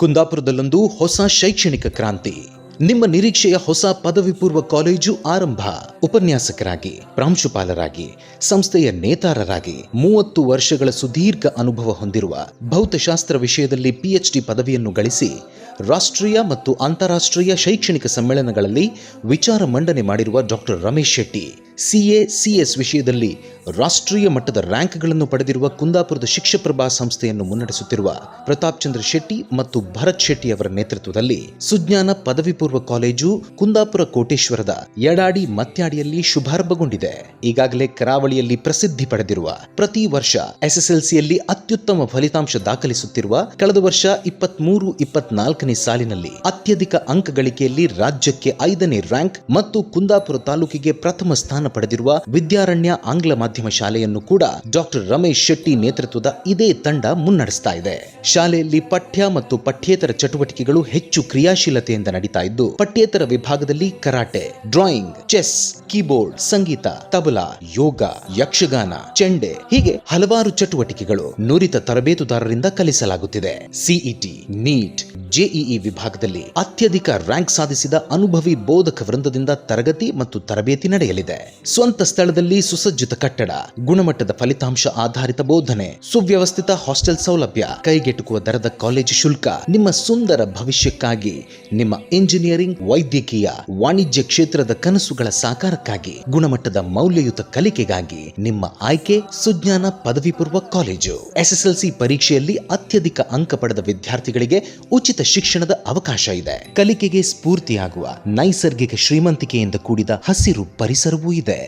ಕುಂದಾಪುರದಲ್ಲೊಂದು ಹೊಸ ಶೈಕ್ಷಣಿಕ ಕ್ರಾಂತಿ. ನಿಮ್ಮ ನಿರೀಕ್ಷೆಯ ಹೊಸ ಪದವಿ ಪೂರ್ವ ಕಾಲೇಜು ಆರಂಭ. ಉಪನ್ಯಾಸಕರಾಗಿ, ಪ್ರಾಂಶುಪಾಲರಾಗಿ, ಸಂಸ್ಥೆಯ ನೇತಾರರಾಗಿ 30 ವರ್ಷಗಳ ಸುದೀರ್ಘ ಅನುಭವ ಹೊಂದಿರುವ ಭೌತಶಾಸ್ತ್ರ ವಿಷಯದಲ್ಲಿ PhD ಪದವಿಯನ್ನು ಗಳಿಸಿ ರಾಷ್ಟ್ರೀಯ ಮತ್ತು ಅಂತಾರಾಷ್ಟ್ರೀಯ ಶೈಕ್ಷಣಿಕ ಸಮ್ಮೇಳನಗಳಲ್ಲಿ ವಿಚಾರ ಮಂಡನೆ ಮಾಡಿರುವ ಡಾಕ್ಟರ್ ರಮೇಶ್ ಶೆಟ್ಟಿ, CS ವಿಷಯದಲ್ಲಿ ರಾಷ್ಟ್ರೀಯ ಮಟ್ಟದ ರ್ಯಾಂಕ್ಗಳನ್ನು ಪಡೆದಿರುವ ಕುಂದಾಪುರದ ಶಿಕ್ಷಪ್ರಭಾ ಸಂಸ್ಥೆಯನ್ನು ಮುನ್ನಡೆಸುತ್ತಿರುವ ಪ್ರತಾಪ್ ಚಂದ್ರ ಶೆಟ್ಟಿ ಮತ್ತು ಭರತ್ ಶೆಟ್ಟಿ ಅವರ ನೇತೃತ್ವದಲ್ಲಿ ಸುಜ್ಞಾನ ಪದವಿ ಪೂರ್ವ ಕಾಲೇಜು ಕುಂದಾಪುರ ಕೋಟೇಶ್ವರದ ಯಡಾಡಿ ಮತ್ಯಾಡಿಯಲ್ಲಿ ಶುಭಾರಂಭಗೊಂಡಿದೆ. ಈಗಾಗಲೇ ಕರಾವಳಿಯಲ್ಲಿ ಪ್ರಸಿದ್ಧಿ ಪಡೆದಿರುವ, ಪ್ರತಿ ವರ್ಷ SSLCಯಲ್ಲಿ ಅತ್ಯುತ್ತಮ ಫಲಿತಾಂಶ ದಾಖಲಿಸುತ್ತಿರುವ, ಕಳೆದ ವರ್ಷ 23-24ನೇ ಸಾಲಿನಲ್ಲಿ ಅತ್ಯಧಿಕ ಅಂಕ ಗಳಿಕೆಯಲ್ಲಿ ರಾಜ್ಯಕ್ಕೆ 5ನೇ ರ್ಯಾಂಕ್ ಮತ್ತು ಕುಂದಾಪುರ ತಾಲೂಕಿಗೆ ಪ್ರಥಮ ಸ್ಥಾನ ಪಡೆದಿರುವ ವಿದ್ಯಾರಣ್ಯ ಆಂಗ್ಲ ಮಾಧ್ಯಮ ಶಾಲೆಯನ್ನು ಕೂಡ ಡಾಕ್ಟರ್ ರಮೇಶ್ ಶೆಟ್ಟಿ ನೇತೃತ್ವದ ಇದೇ ತಂಡ ಮುನ್ನಡೆಸ್ತಾ ಇದೆ. ಶಾಲೆಯಲ್ಲಿ ಪಠ್ಯ ಮತ್ತು ಪಠ್ಯೇತರ ಚಟುವಟಿಕೆಗಳು ಹೆಚ್ಚು ಕ್ರಿಯಾಶೀಲತೆಯಿಂದ ನಡೀತಾ ಇದ್ದು, ಪಠ್ಯೇತರ ವಿಭಾಗದಲ್ಲಿ ಕರಾಟೆ, ಡ್ರಾಯಿಂಗ್, ಚೆಸ್, ಕೀಬೋರ್ಡ್, ಸಂಗೀತ, ತಬಲಾ, ಯೋಗ, ಯಕ್ಷಗಾನ, ಚೆಂಡೆ ಹೀಗೆ ಹಲವಾರು ಚಟುವಟಿಕೆಗಳು ನುರಿತ ತರಬೇತುದಾರರಿಂದ ಕಲಿಸಲಾಗುತ್ತಿದೆ. CET, ನೀಟ್, JEE ವಿಭಾಗದಲ್ಲಿ ಅತ್ಯಧಿಕ ರ್ಯಾಂಕ್ ಸಾಧಿಸಿದ ಅನುಭವಿ ಬೋಧಕ ವೃಂದದಿಂದ ತರಗತಿ ಮತ್ತು ತರಬೇತಿ ನಡೆಯಲಿದೆ. ಸ್ವಂತ ಸ್ಥಳದಲ್ಲಿ ಸುಸಜ್ಜಿತ ಕಟ್ಟಡ, ಗುಣಮಟ್ಟದ ಫಲಿತಾಂಶ ಆಧಾರಿತ ಬೋಧನೆ, ಸುವ್ಯವಸ್ಥಿತ ಹಾಸ್ಟೆಲ್ ಸೌಲಭ್ಯ, ಕೈಗೆಟುಕುವ ದರದ ಕಾಲೇಜು ಶುಲ್ಕ. ನಿಮ್ಮ ಸುಂದರ ಭವಿಷ್ಯಕ್ಕಾಗಿ, ನಿಮ್ಮ ಇಂಜಿನಿಯರಿಂಗ್, ವೈದ್ಯಕೀಯ, ವಾಣಿಜ್ಯ ಕ್ಷೇತ್ರದ ಕನಸುಗಳ ಸಾಕಾರಕ್ಕಾಗಿ, ಗುಣಮಟ್ಟದ ಮೌಲ್ಯಯುತ ಕಲಿಕೆಗಾಗಿ ನಿಮ್ಮ ಆಯ್ಕೆ ಸುಜ್ಞಾನ ಪದವಿ ಪೂರ್ವ ಕಾಲೇಜು. SSLC ಪರೀಕ್ಷೆಯಲ್ಲಿ ಅತ್ಯಧಿಕ ಅಂಕ ಪಡೆದ ವಿದ್ಯಾರ್ಥಿಗಳಿಗೆ ಉಚಿತ ಶಿಕ್ಷಣದ ಅವಕಾಶ ಇದೆ. ಕಲಿಕೆಗೆ ಸ್ಫೂರ್ತಿಯಾಗುವ ನೈಸರ್ಗಿಕ ಶ್ರೀಮಂತಿಕೆಯಿಂದ ಕೂಡಿದ ಹಸಿರು ಪರಿಸರವೂ ಇದೆ.